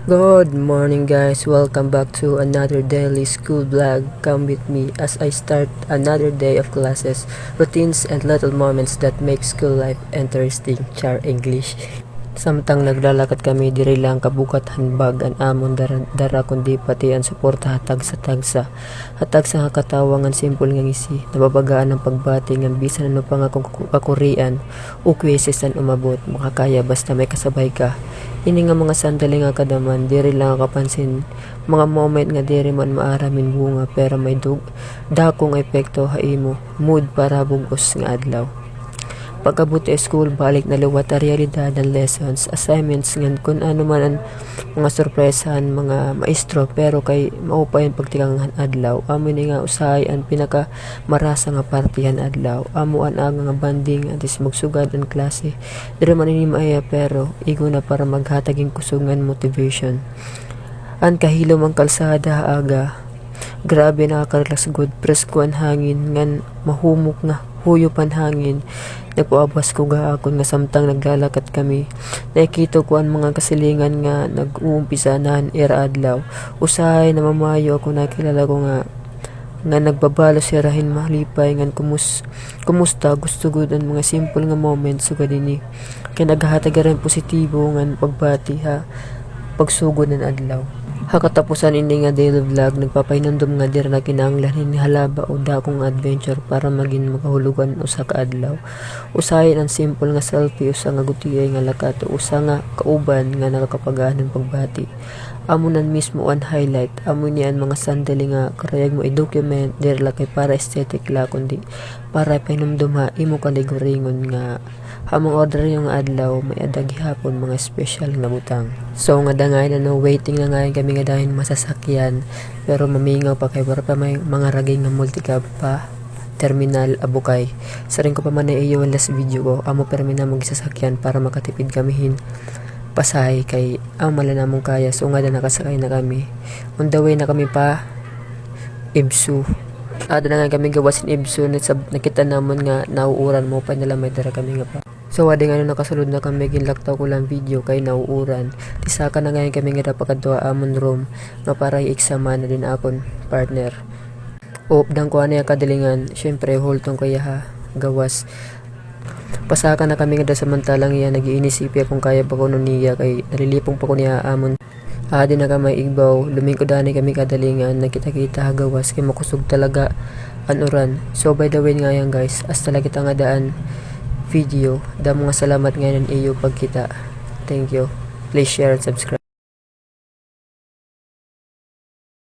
Good morning guys, welcome back to another daily school vlog. Come with me as I start another day of classes, routines and little moments that make school life interesting. Char English. Samtang naglalakad kami diri lang kabukat handbag an amon dara kundi pati ang suporta hatag sa tagsa. Hatag sa katawangan simple nga ngisi, nababagaan ang pagbati nga bisan ano pa nga kakurian o kweses an umabot makakaya basta may kasabay ka. Ini nga mga sandali nga kadaman diri lang kapansin mga moment nga diri man maaramin bunga pero may dakong epekto haimo mood para bugos nga adlaw. Pagkabuti school, balik na luwat ang realidad ng lessons, assignments ngan kung ano man ang mga sorpresahan mga maestro pero kay maupayan pagtikangan adlaw. Amo ni nga usahay ang pinaka marasa nga partihan adlaw. Amo ang aga nga banding antes magsugad ang klase. Diri man ini maaya pero igo na para maghataging kusungan motivation. Ang kahilom ang kalsada aga. Grabe nakaka-relax good presko ang hangin ngan mahumok nga huyo pan hangin. Nagpuabas ko gaakon nga samtang naglalakad kami. Nakikita ko ang mga kasilingan nga nag-uumpisa na era adlaw. Usahay na mamayo ako nakilala ko nga nagbabalo si rahin malipay ngan kumusta gusto gud ang mga simple nga moments sugad dinhi. Kay naghatag rin positibo ngan pagbati ha pagsugod ng adlaw. Hakatapusan ini nga daily vlog nagpapahinumdum nga dira na kinahanglan ni halaba o dakong adventure para maging makahulugan usa ka adlaw. Usahay ang simple nga selfie usa nga gutiyay nga lakat usa nga kauban nga nakakapagaan ng pagbati. Amo nan mismo ang highlight amo ni ang mga sandali nga karayag mo i-document dira kay para aesthetic la kundi para pahinumdum ha imo kaliguringon nga hamong order yung adlaw may adag hapon mga special nga butang. So nga dangay na no waiting na nga kami nga dahin masasakyan pero mamingaw pa kay para pa may mga raging nga multicab pa terminal abukay. Sa rin ko pa man na iyo last video ko amo permi na magsasakyan para makatipid kamihin pasahay kay ang mala namong kaya so nga na nakasakay na kami. On the way na kami pa Ibsu. Ada na nga kami gawasin Ibsu nakita namon nga nauuran mo pa nila may dara kami nga pa. So wadi nga nakasulod na kami ginlaktaw ko lang video kay nauuran. Tisaka na nga kami nga napakadwa amon room nga para i-exama na din akon partner. Dang ko ano kadalingan syempre holtong kaya ha gawas. Pasaka na kami nga samantalang iya nag-iinisipya kung kaya pa ko nun niya kay nalilipong pa ko niya amon. Adi na kamay igbaw, lumingkod kami kadalingan, nakita-kita hagawas kay makusog talaga anuran. So by the way nga yan guys, as talaga kita nga daan video, da mga salamat ngayon iyo pagkita. Thank you. Please share and subscribe.